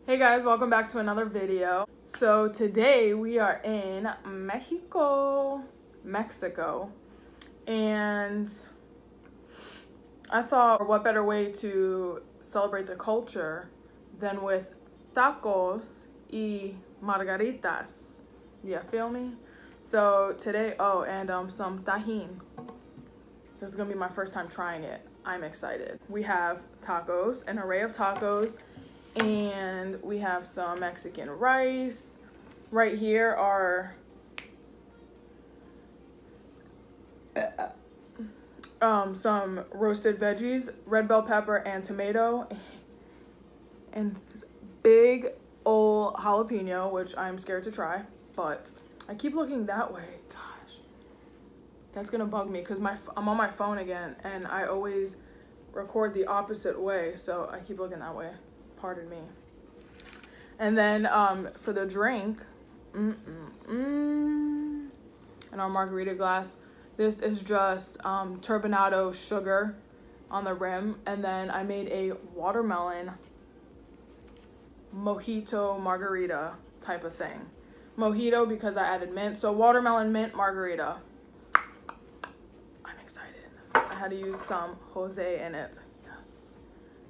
Hey guys, welcome back to another video. So today we are in Mexico, and I thought what better way to celebrate the culture than with tacos y margaritas. Yeah, feel me? So today, and some tajin. This is gonna be my first time trying it. I'm excited. We have tacos, an array of tacos, and we have some Mexican rice. Right here are some roasted veggies, red bell pepper and tomato, and this big old jalapeno, which I'm scared to try, but I keep looking that way. Gosh, that's gonna bug me because I'm on my phone again and I always record the opposite way, so I keep looking that way. Pardon me. And then for the drink, in our margarita glass, this is just turbinado sugar on the rim, and then I made a watermelon mojito margarita type of thing. Mojito because I added mint, so watermelon mint margarita. I'm excited. I had to use some Jose in it. Yes.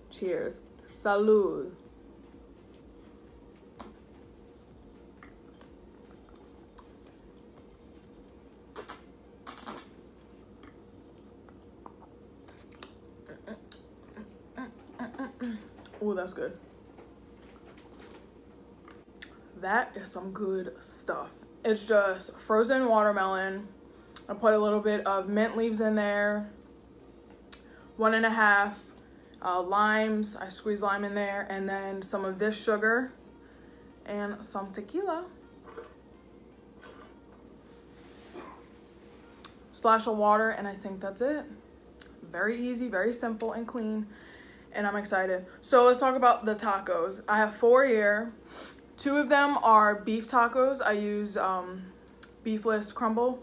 Cheers. Salud. Oh, that's good. That is some good stuff. It's just frozen watermelon. I put a little bit of mint leaves in there. 1.5 limes. I squeeze lime in there, and then some of this sugar and some tequila. Splash of water, and I think that's it. Very easy, very simple and clean, and I'm excited. So let's talk about the tacos. I have 4 here. 2 of them are beef tacos. I use beefless crumble.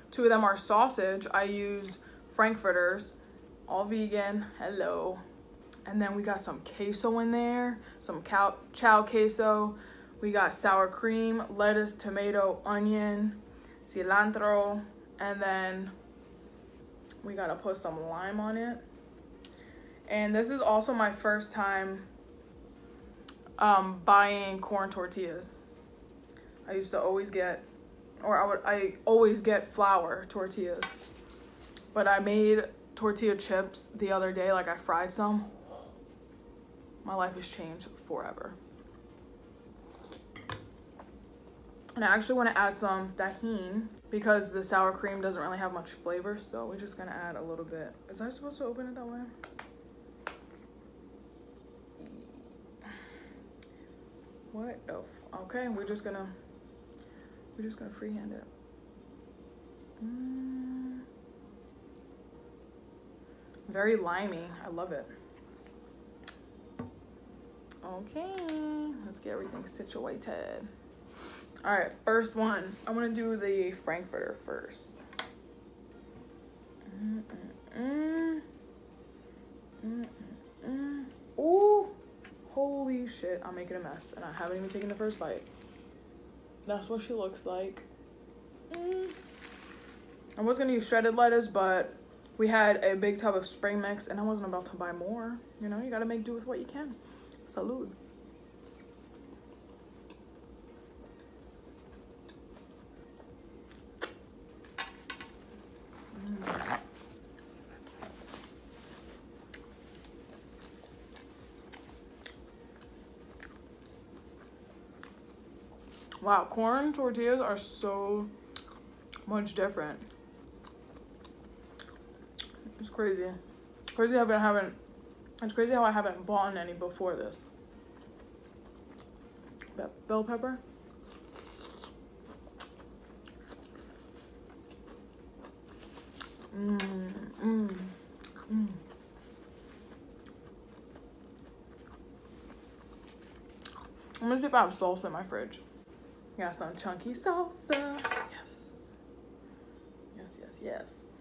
2 of them are sausage. I use frankfurters, all vegan. Hello. And then we got some queso in there, some chow queso. We got sour cream, lettuce, tomato, onion, cilantro, and then we gotta put some lime on it. And this is also my first time buying corn tortillas. I used to always get, I always get flour tortillas. But I made tortilla chips the other day, like I fried some. My life has changed forever. And I actually want to add some tahini because the sour cream doesn't really have much flavor, so we're just gonna add a little bit. Is I supposed to open it that way? What? Oh, okay. We're just gonna freehand it. Very limey. I love it. Okay, let's get everything situated. All right, first one. I want to do the frankfurter first. Ooh, holy shit! I'm making a mess, and I haven't even taken the first bite. That's what she looks like. I was gonna use shredded lettuce, but we had a big tub of spring mix, and I wasn't about to buy more. You know, you gotta make do with what you can. Salud. Wow, corn tortillas are so much different. It's crazy. It's crazy how I haven't bought any before this. Bell pepper. I'm gonna see if I have salsa in my fridge. Got some chunky salsa. Yes. Yes, yes, yes.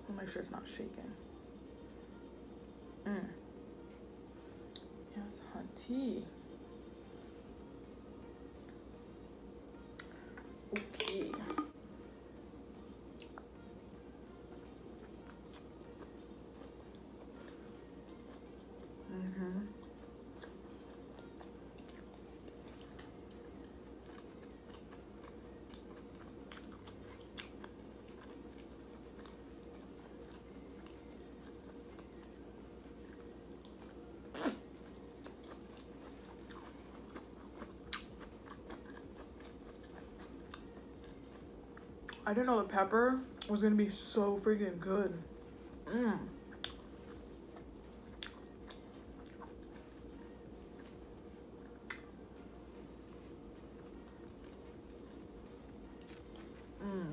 I'll make sure it's not shaking. Yes, hunty. Okay. I didn't know the pepper was gonna be so freaking good. Mmm. Mmm.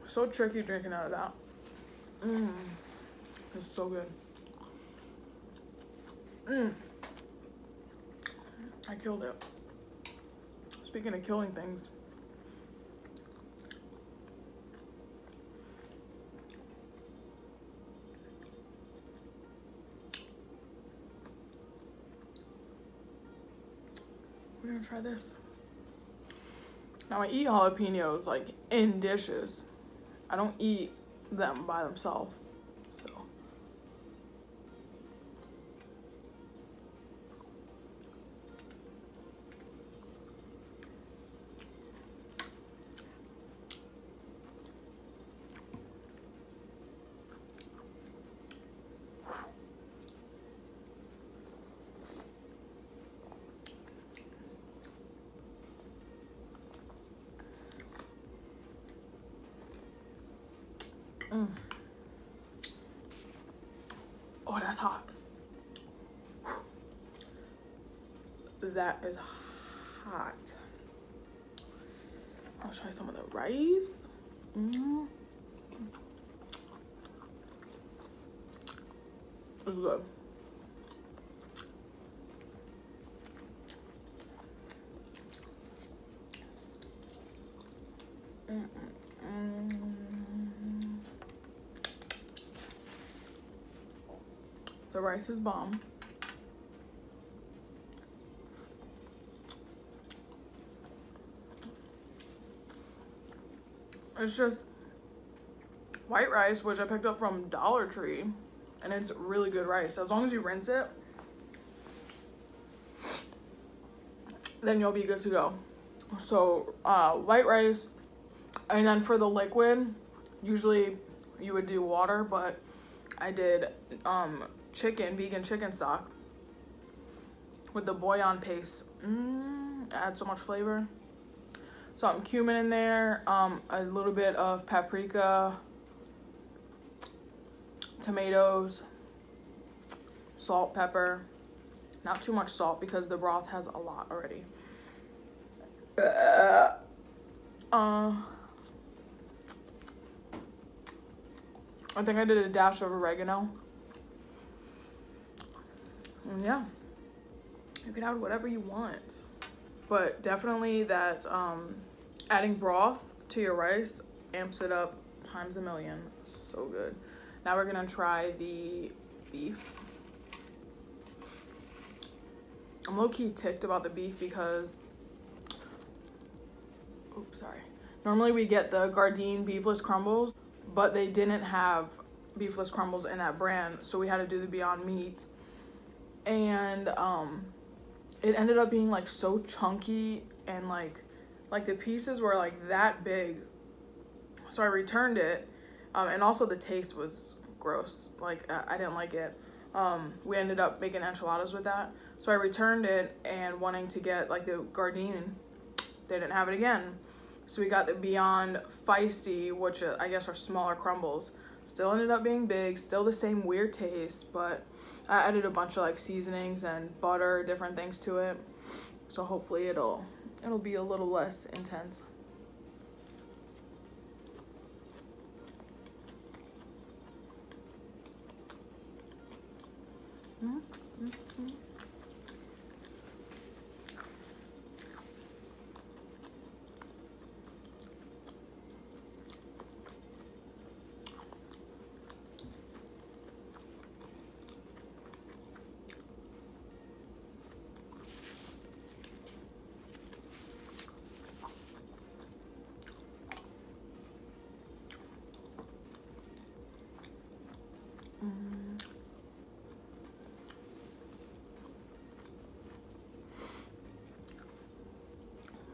So tricky drinking out of that. Mmm. It's so good. Mmm. I killed it. Speaking of killing things. We're gonna try this. Now I eat jalapenos like in dishes. I don't eat them by themselves. So. Mm. Oh, that's hot. That is hot. I'll try some of the rice. Mm. It's good. The rice is bomb. It's just white rice, which I picked up from Dollar Tree, and it's really good rice. As long as you rinse it, then you'll be good to go. So white rice, and then for the liquid, usually you would do water, but I did vegan chicken stock with the bouillon paste. Add so much flavor. Some cumin in there, a little bit of paprika, tomatoes, salt, pepper. Not too much salt because the broth has a lot already. I think I did a dash of oregano. And yeah, you can add whatever you want. But definitely that adding broth to your rice amps it up times a million. So good. Now we're gonna try the beef. I'm low-key ticked about the beef because, oops, sorry. Normally we get the Gardein beefless crumbles, but they didn't have beefless crumbles in that brand, so we had to do the Beyond Meat. And it ended up being like so chunky, and like the pieces were like that big. So I returned it, and also the taste was gross. Like I didn't like it. We ended up making enchiladas with that. So I returned it and wanting to get like the Gardein, they didn't have it again. So we got the Beyond Feisty, which I guess are smaller crumbles. Still ended up being big, still the same weird taste, but I added a bunch of like seasonings and butter, different things to it. So hopefully it'll be a little less intense.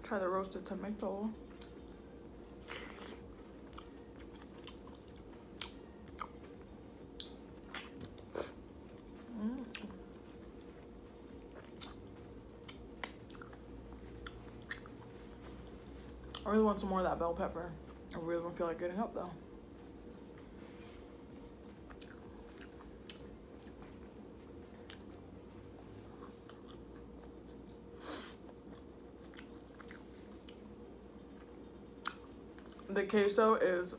Try the roasted tomato. I really want some more of that bell pepper. I really don't feel like getting up though. The queso is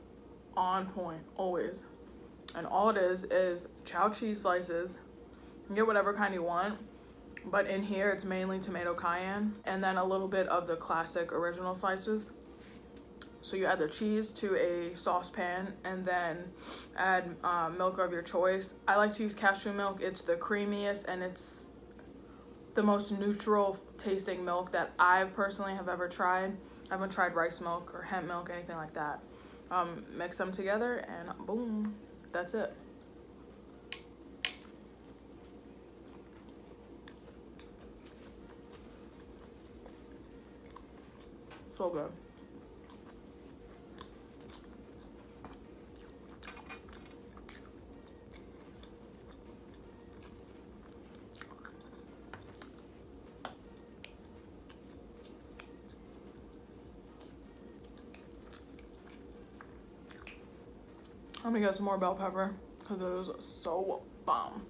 on point, always. And all it is chow cheese slices. You can get whatever kind you want, but in here it's mainly tomato cayenne and then a little bit of the classic original slices. So you add the cheese to a saucepan and then add milk of your choice. I like to use cashew milk. It's the creamiest and it's the most neutral tasting milk that I personally have ever tried. I haven't tried rice milk or hemp milk, anything like that. Mix them together and boom, that's it. So good. I'm gonna get some more bell pepper because it was so bomb.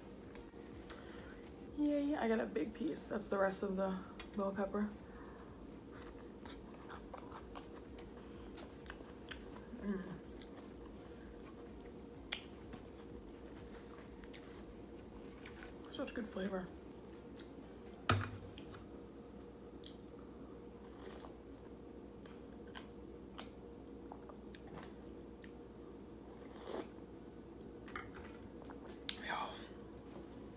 Yay, I got a big piece. That's the rest of the bell pepper. Such good flavor.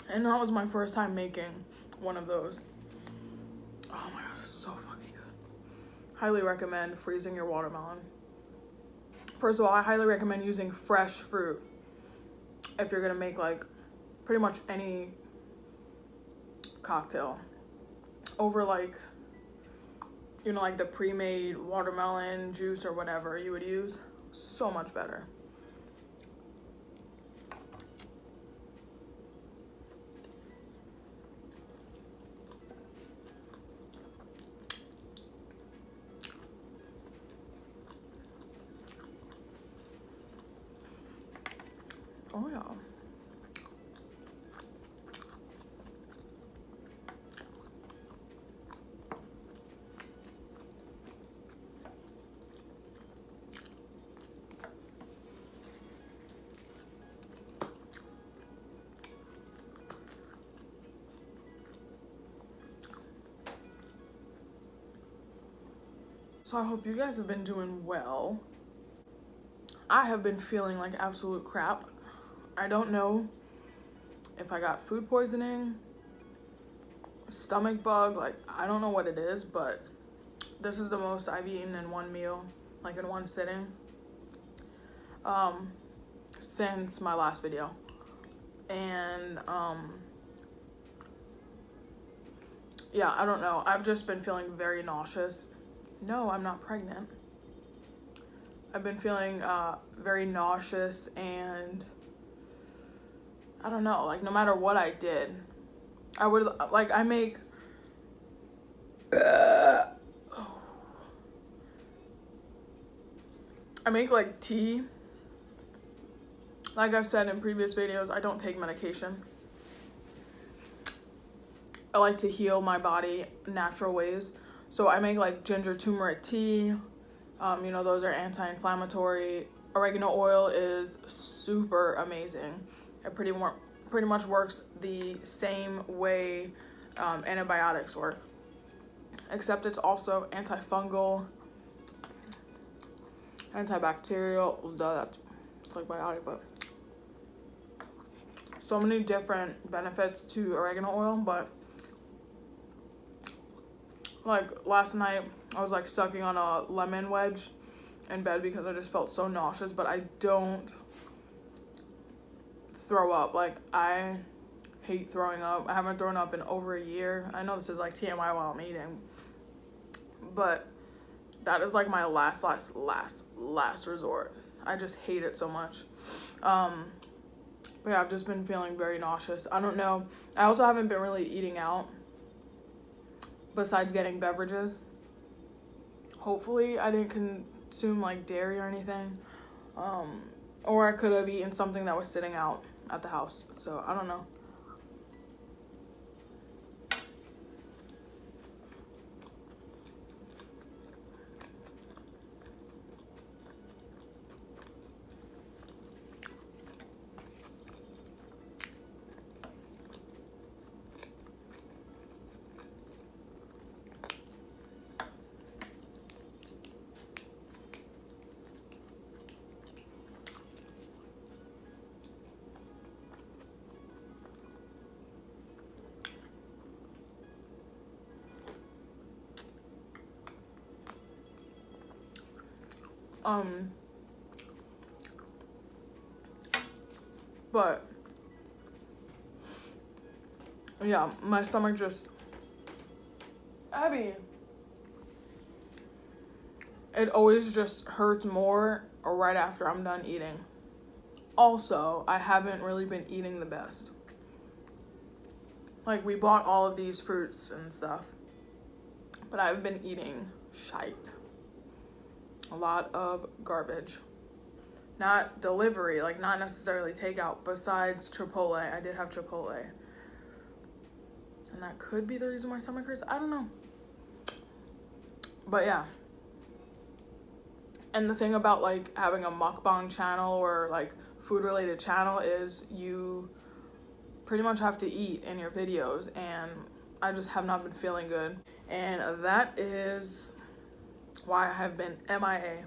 And that was my first time making one of those. Oh my god, so fucking good. Highly recommend freezing your watermelon. First of all, I highly recommend using fresh fruit if you're gonna make like pretty much any cocktail over like, you know, like the pre-made watermelon juice or whatever you would use. So much better. Oh yeah. So I hope you guys have been doing well. I have been feeling like absolute crap. I don't know if I got food poisoning, stomach bug, like I don't know what it is, but this is the most I've eaten in one meal, like in one sitting, since my last video. And yeah, I don't know. I've just been feeling very nauseous. No, I'm not pregnant. I've been feeling very nauseous, and I don't know, like no matter what I did, I would like I make like tea. Like I've said in previous videos, I don't take medication. I like to heal my body natural ways. So I make like ginger turmeric tea. You know, those are anti-inflammatory. Oregano oil is super amazing. It pretty much works the same way antibiotics work, except it's also antifungal, antibacterial. That's like biotic, but so many different benefits to oregano oil. But like last night, I was like sucking on a lemon wedge in bed because I just felt so nauseous, but I don't throw up. Like, I hate throwing up. I haven't thrown up in over a year. I know this is like TMI while I'm eating, but that is like my last resort. I just hate it so much. But yeah, I've just been feeling very nauseous. I don't know. I also haven't been really eating out besides getting beverages. Hopefully I didn't consume like dairy or anything. Or I could have eaten something that was sitting out at the house. So I don't know. But yeah, my stomach just, Abby, it always just hurts more right after I'm done eating. Also, I haven't really been eating the best. Like, we bought all of these fruits and stuff, but I've been eating shite. A lot of garbage. Not delivery, like not necessarily takeout. Besides Chipotle, I did have Chipotle. And that could be the reason my stomach hurts. I don't know. But yeah. And the thing about like having a mukbang channel or like food related channel is you pretty much have to eat in your videos, and I just have not been feeling good. And that is why I have been MIA.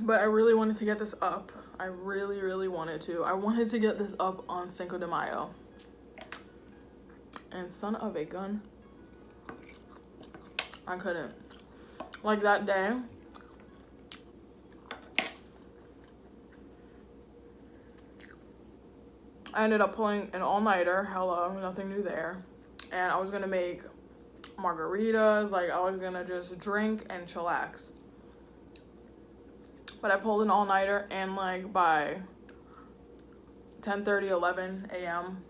But I really wanted to get this up. I really wanted to. I wanted to get this up on Cinco de Mayo. And son of a gun, I couldn't. Like that day, I ended up pulling an all-nighter. Hello, nothing new there. And I was gonna make margaritas, like I was gonna just drink and chillax. But I pulled an all-nighter, and like by 10:30, 11 a.m.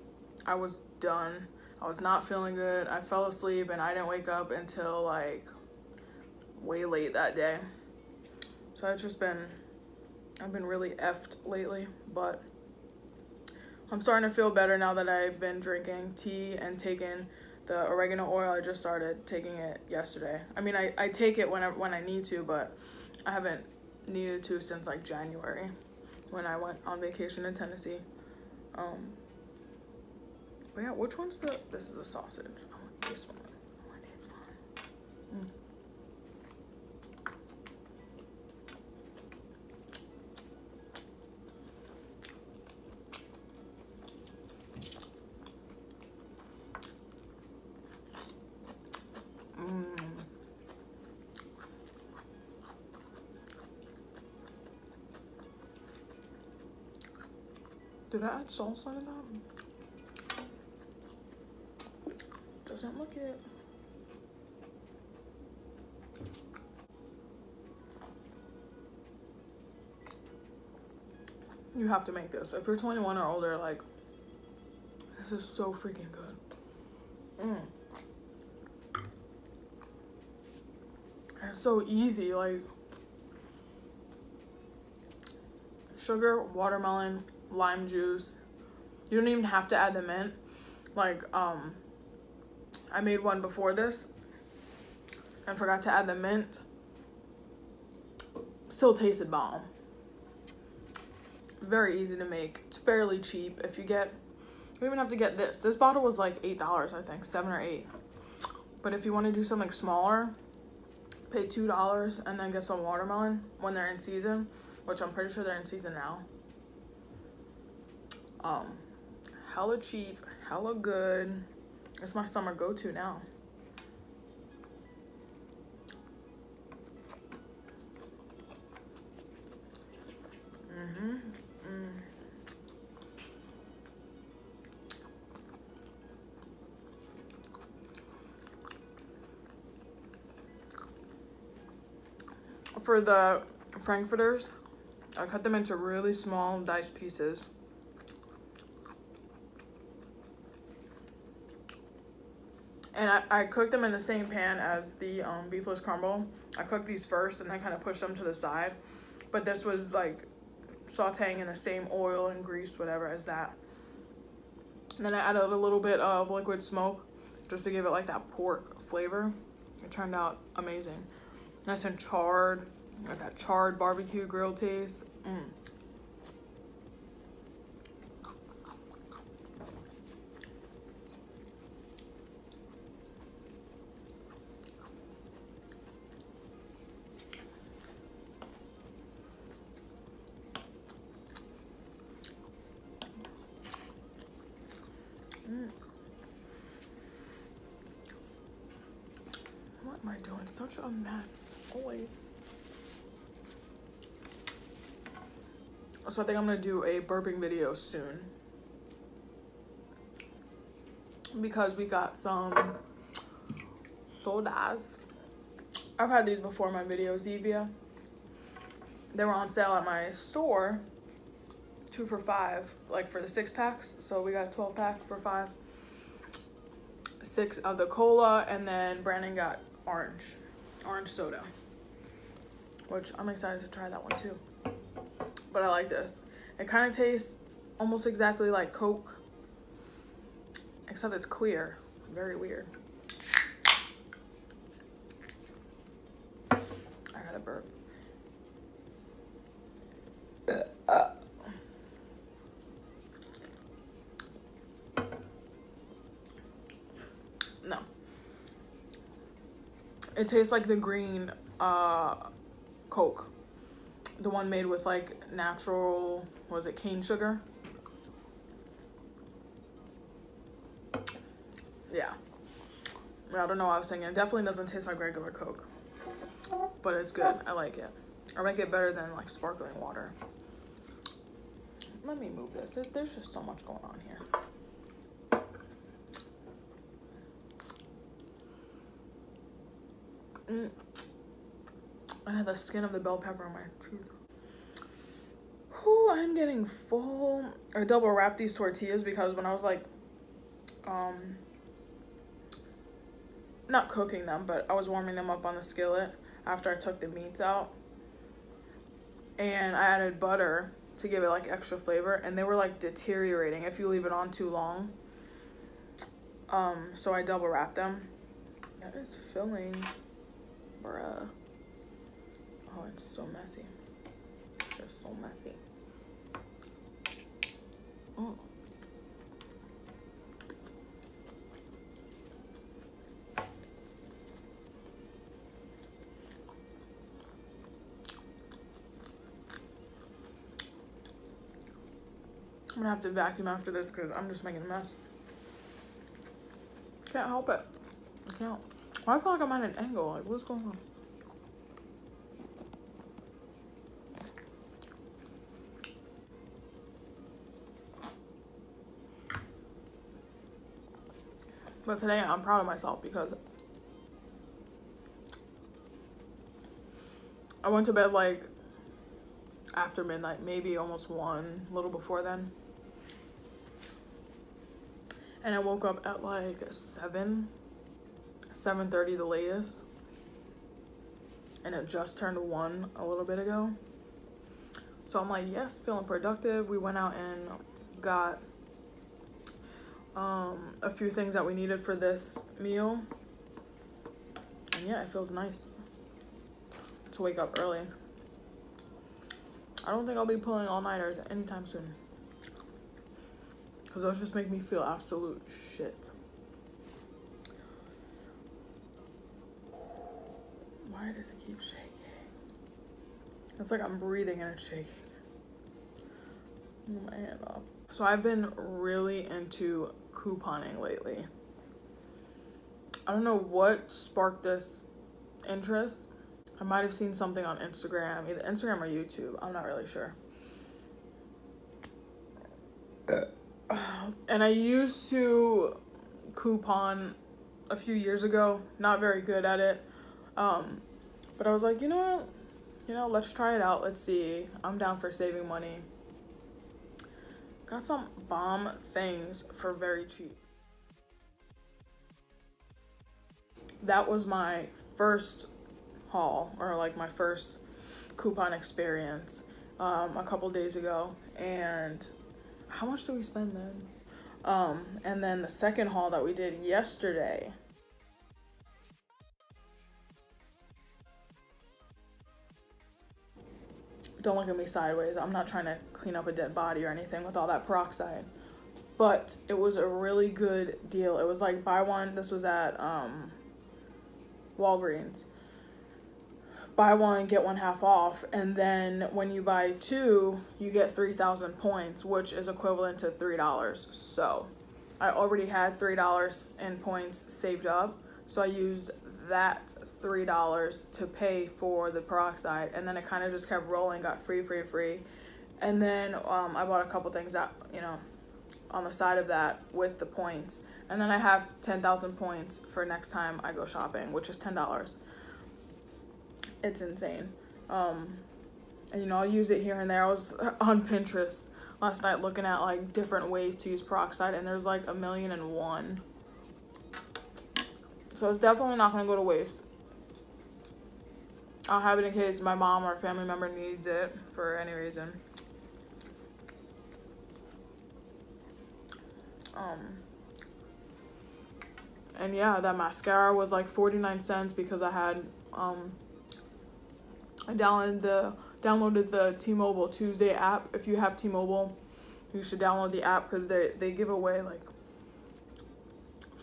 I was done. I was not feeling good. I fell asleep and I didn't wake up until like way late that day. So I've been really effed lately, but I'm starting to feel better now that I've been drinking tea and taking the oregano oil. I just started taking it yesterday. I mean, I take it when I need to, but I haven't needed to since like January when I went on vacation in Tennessee. But yeah, which one's this is a sausage. I want this one. I want this one. Did I add salsa in that? Doesn't look it. You have to make this. If you're 21 or older, like, this is so freaking good. And it's so easy, like, sugar, watermelon, lime juice. You don't even have to add the mint. Like, I made one before this and forgot to add the mint. Still tasted bomb. Very easy to make. It's fairly cheap. If you get, you don't even have to get this. This bottle was like $8, I think, 7 or 8. But if you want to do something smaller, pay $2 and then get some watermelon when they're in season, which I'm pretty sure they're in season now. Hella cheap, hella good. It's my summer go-to now. For the frankfurters, I cut them into really small diced pieces. And I cooked them in the same pan as the beefless crumble. I cooked these first and then kind of pushed them to the side. But this was like sauteing in the same oil and grease, whatever, as that. And then I added a little bit of liquid smoke just to give it like that pork flavor. It turned out amazing. Nice and charred, like that charred barbecue grill taste. What am I doing? Such a mess, always. So I think I'm gonna do a burping video soon, because we got some sodas. I've had these before in my videos, Zevia. They were on sale at my store, 2 for $5, like for the 6-packs. So we got a 12-pack for $5. 6 of the cola, and then Brandon got orange soda, which I'm excited to try that one too. But I like this. It kind of tastes almost exactly like Coke, except it's clear. Very weird. I gotta burp. No. It tastes like the green Coke. The one made with like natural, what was it, cane sugar? Yeah. I don't know what I was saying. It definitely doesn't taste like regular Coke. But it's good. I like it. I like it better than like sparkling water. Let me move this. There's just so much going on here. I had the skin of the bell pepper on my tooth. Whew, I'm getting full. I double wrapped these tortillas because when I was like, not cooking them, but I was warming them up on the skillet after I took the meats out. And I added butter to give it like extra flavor, and they were like deteriorating if you leave it on too long. So I double wrapped them. That is filling, bruh. Oh, it's so messy. Just so messy. Oh. I'm gonna have to vacuum after this because I'm just making a mess. Can't help it. I can't. Why do I feel like I'm at an angle? Like, what's going on? But today I'm proud of myself because I went to bed like after midnight, maybe almost 1, a little before then. And I woke up at like 7:30 the latest. And it just turned 1 a little bit ago. So I'm like, yes, feeling productive. We went out and got a few things that we needed for this meal. And yeah, it feels nice to wake up early. I don't think I'll be pulling all-nighters anytime soon. Because those just make me feel absolute shit. Why does it keep shaking? It's like I'm breathing and it's shaking. Move my hand off. So I've been really into couponing lately. I don't know what sparked this interest. I might have seen something on Instagram, either Instagram or YouTube. I'm not really sure. And I used to coupon a few years ago. Not very good at it. But I was like, you know, let's try it out. Let's see. I'm down for saving money. Got some bomb things for very cheap. That was my first haul, or like my first coupon experience a couple days ago. And how much did we spend then? And then the second haul that we did yesterday, don't look at me sideways. I'm not trying to clean up a dead body or anything with all that peroxide. But it was a really good deal. It was like buy one. This was at Walgreens. Buy one, get one half off. And then when you buy two, you get 3,000 points, which is equivalent to $3. So I already had $3 in points saved up. So I used that $3 to pay for the peroxide, and then it kind of just kept rolling, got free. And then I bought a couple things that, on the side of that with the points. And then I have 10,000 points for next time I go shopping, which is $10. It's insane. And I'll use it here and there. I was on Pinterest last night looking at like different ways to use peroxide, and there's like 1,000,001. So it's definitely not going to go to waste. I'll have it in case my mom or a family member needs it for any reason. And yeah, that mascara was like 49 cents because I had, I downloaded the T-Mobile Tuesday app. If you have T-Mobile, you should download the app because they give away like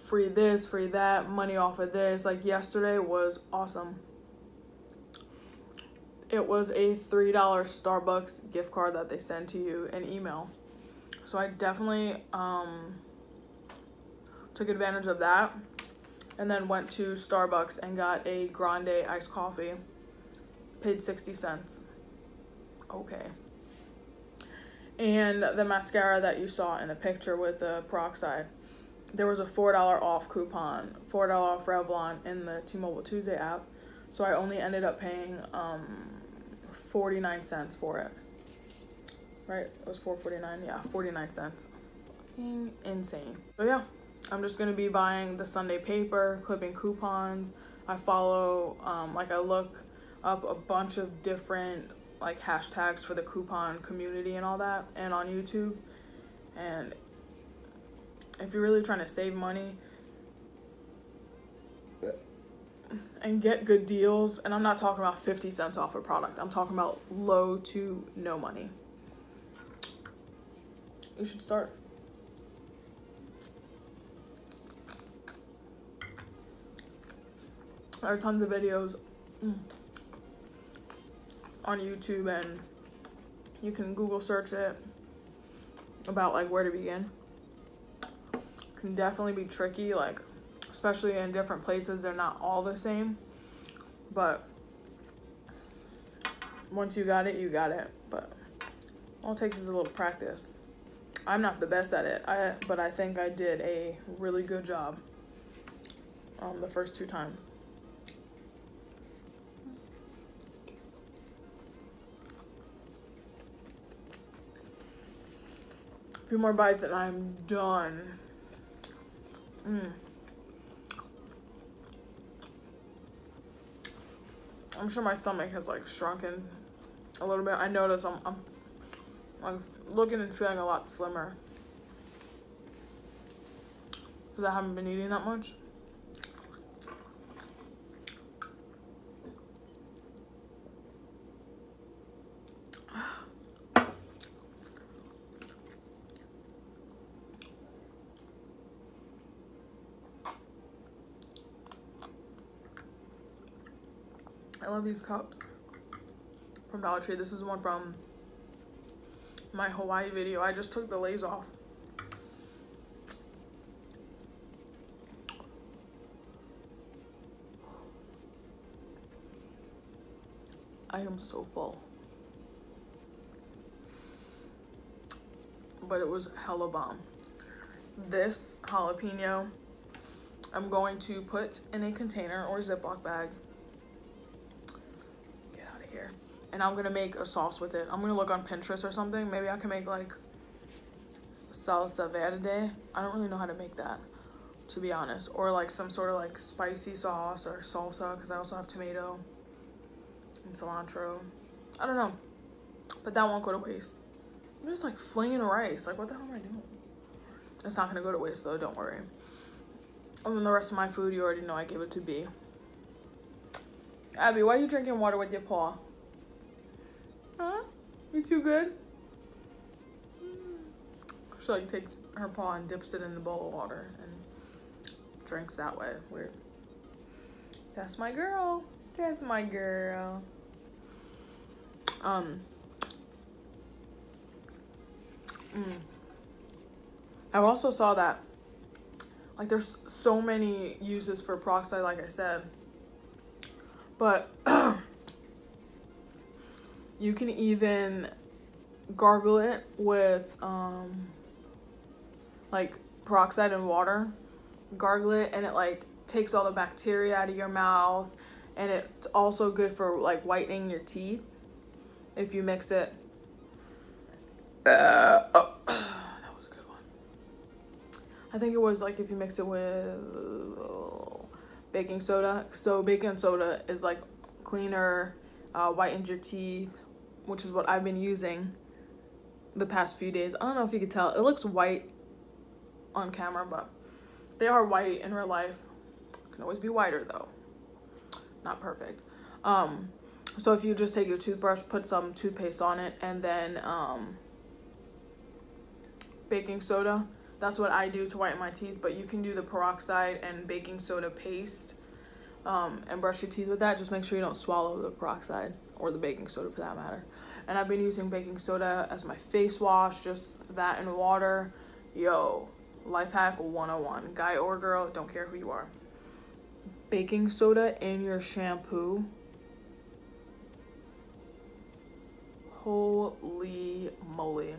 free this, free that, money off of this. Like yesterday was awesome. It was a $3 Starbucks gift card that they send to you in email. So I definitely took advantage of that, and then went to Starbucks and got a grande iced coffee. Paid 60 cents. Okay. And the mascara that you saw in the picture with the peroxide, there was a $4 off coupon, $4 off Revlon in the T-Mobile Tuesday app. So I only ended up paying 49 cents for it. Right? It was $4.49. Yeah, 49 cents. Fucking insane. So yeah, I'm just gonna be buying the Sunday paper, clipping coupons. I follow, I look up a bunch of different like hashtags for the coupon community and all that, and on YouTube. And if you're really trying to save money and get good deals, and I'm not talking about 50 cents off a product, I'm talking about low to no money, you should start. There are tons of videos on YouTube, and you can Google search it about like where to begin. Can definitely be tricky, like especially in different places. They're not all the same, but once you got it, you got it. But all it takes is a little practice. I'm not the best at it, but I think I did a really good job the first 2 times. A few more bites and I'm done. I'm sure my stomach has like shrunken a little bit. I notice I'm looking and feeling a lot slimmer because I haven't been eating that much. I love these cups from Dollar Tree. This is one from my Hawaii video. I just took the lays off. I am so full. But it was hella bomb. This jalapeno, I'm going to put in a container or Ziploc bag. Get out of here. And I'm gonna make a sauce with it. I'm gonna look on Pinterest or something. Maybe I can make like salsa verde. I don't really know how to make that, to be honest. Or like some sort of like spicy sauce or salsa, because I also have tomato and cilantro. I don't know. But that won't go to waste. I'm just like flinging rice. Like, what the hell am I doing? It's not gonna go to waste though, don't worry. And then the rest of my food, you already know I gave it to B. Abby, why are you drinking water with your paw? Huh? You too good? She like takes her paw and dips it in the bowl of water and drinks that way. Weird. That's my girl. That's my girl. I also saw that like there's so many uses for peroxide, like I said, but you can even gargle it with like peroxide and water. Gargle it and it like takes all the bacteria out of your mouth, and it's also good for like whitening your teeth if you mix it. That was a good one. I think it was like if you mix it with baking soda. So baking soda is like cleaner, whitens your teeth, which is what I've been using the past few days. I don't know if you could tell. It looks white on camera, but they are white in real life. Can always be whiter though. Not perfect. So if you just take your toothbrush, put some toothpaste on it, and then baking soda. That's what I do to whiten my teeth, but you can do the peroxide and baking soda paste and brush your teeth with that. Just make sure you don't swallow the peroxide or the baking soda for that matter. And I've been using baking soda as my face wash, just that and water. Yo, life hack 101. Guy or girl, don't care who you are. Baking soda in your shampoo. Holy moly.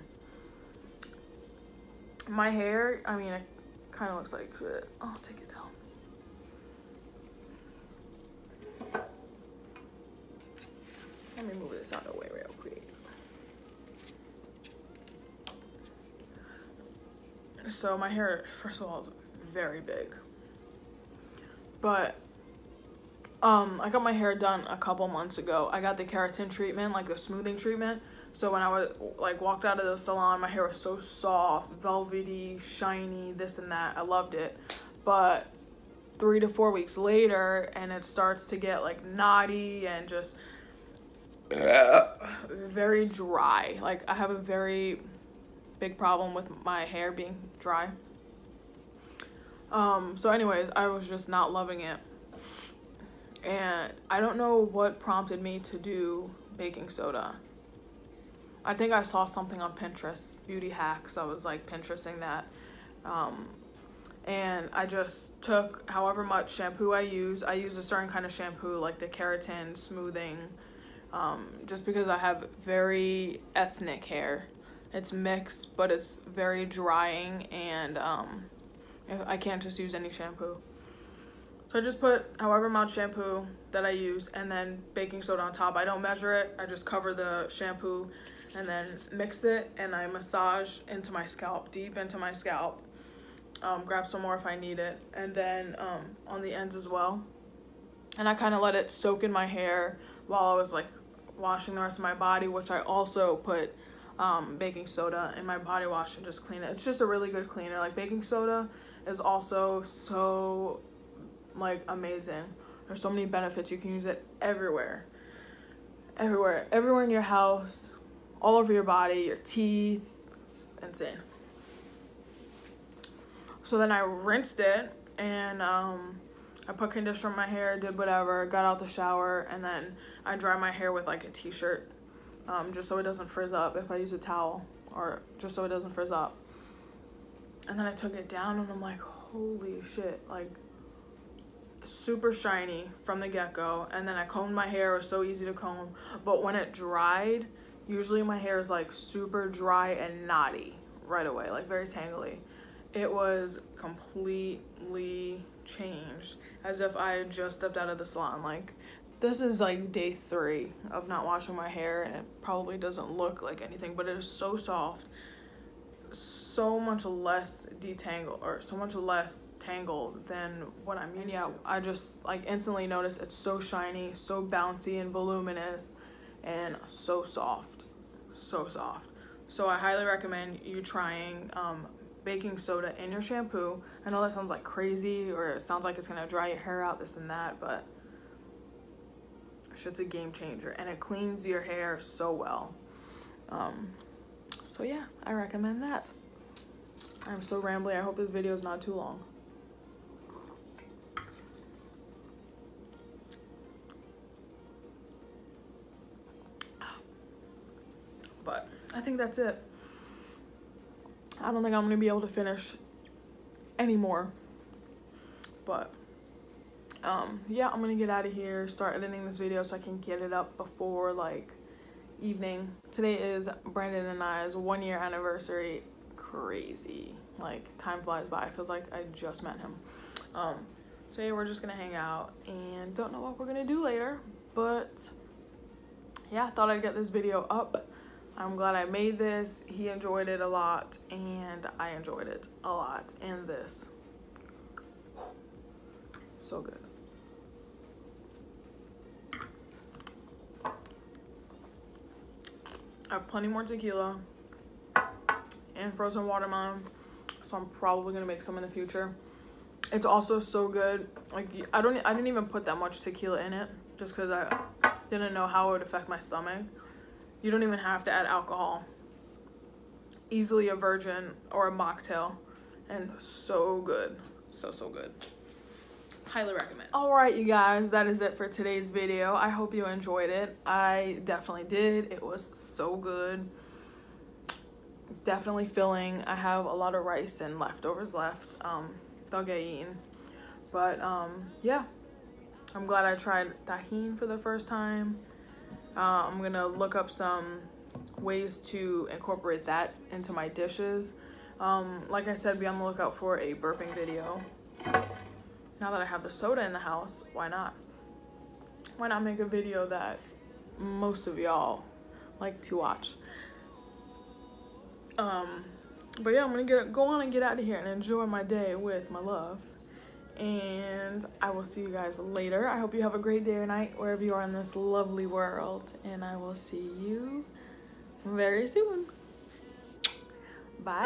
My hair, I mean, it kind of looks like shit. I'll take it down. Let me move this out of the way real quick. So my hair, first of all, is very big. But I got my hair done a couple months ago. I got the keratin treatment, like the smoothing treatment. So when I was like walked out of the salon, my hair was so soft, velvety, shiny, this and that. I loved it. But 3 to 4 weeks later, and it starts to get like knotty and just very dry. Like I have a very big problem with my hair being dry. So anyways, I was just not loving it. And I don't know what prompted me to do baking soda. I think I saw something on Pinterest, beauty hacks. I was like Pinteresting that. And I just took however much shampoo I use. I use a certain kind of shampoo, like the keratin smoothing, just because I have very ethnic hair. It's mixed, but it's very drying, and I can't just use any shampoo. So I just put however much shampoo that I use and then baking soda on top. I don't measure it. I just cover the shampoo and then mix it, and I massage into my scalp, deep into my scalp. Grab some more if I need it, and then on the ends as well. And I kind of let it soak in my hair while I was like washing the rest of my body, which I also put baking soda in my body wash and just clean it. It's just a really good cleaner. Like baking soda is also so like amazing. There's so many benefits. You can use it everywhere in your house, all over your body, your teeth. It's insane. So then I rinsed it, and I put conditioner in my hair, did whatever, got out the shower, and then I dry my hair with like a t-shirt, just so it doesn't frizz up if I use a towel, or just so it doesn't frizz up. And then I took it down and I'm like, holy shit, like super shiny from the get-go. And then I combed my hair, it was so easy to comb, but when it dried, usually my hair is like super dry and knotty right away, like very tangly. It was completely changed, as if I had just stepped out of the salon. Like, this is like day 3 of not washing my hair, and it probably doesn't look like anything, but it is so soft, so much less detangled, or so much less tangled than what I'm used to. I just like instantly noticed it's so shiny, so bouncy and voluminous, and so soft, so soft. So I highly recommend you trying baking soda in your shampoo. I know that sounds like crazy, or it sounds like it's gonna dry your hair out, this and that, but shit's a game changer, and it cleans your hair so well. So yeah, I recommend that. I'm so rambly. I hope this video is not too long. But I think that's it. I don't think I'm gonna be able to finish anymore. But yeah, I'm gonna get out of here, start editing this video so I can get it up before like evening. Today is Brandon and I's 1-year anniversary. Crazy, like time flies by. It feels like I just met him. So yeah, we're just gonna hang out and don't know what we're gonna do later, but yeah, I thought I'd get this video up. I'm glad I made this. He enjoyed it a lot and I enjoyed it a lot, and this, so good. I have plenty more tequila and frozen watermelon, so I'm probably gonna make some in the future. It's also so good. Like, I didn't even put that much tequila in it, just because I didn't know how it would affect my stomach. You don't even have to add alcohol. Easily a virgin or a mocktail, and so good, so good. Highly recommend. All right, you guys, that is it for today's video. I hope you enjoyed it. I definitely did. It was so good. Definitely filling. I have a lot of rice and leftovers left. They'll get eaten. But yeah, I'm glad I tried tahini for the first time. I'm gonna look up some ways to incorporate that into my dishes. Like I said, be on the lookout for a burping video. Now that I have the soda in the house, why not? Why not make a video that most of y'all like to watch? But yeah, I'm gonna go on and get out of here and enjoy my day with my love. And I will see you guys later. I hope you have a great day or night wherever you are in this lovely world. And I will see you very soon. Bye.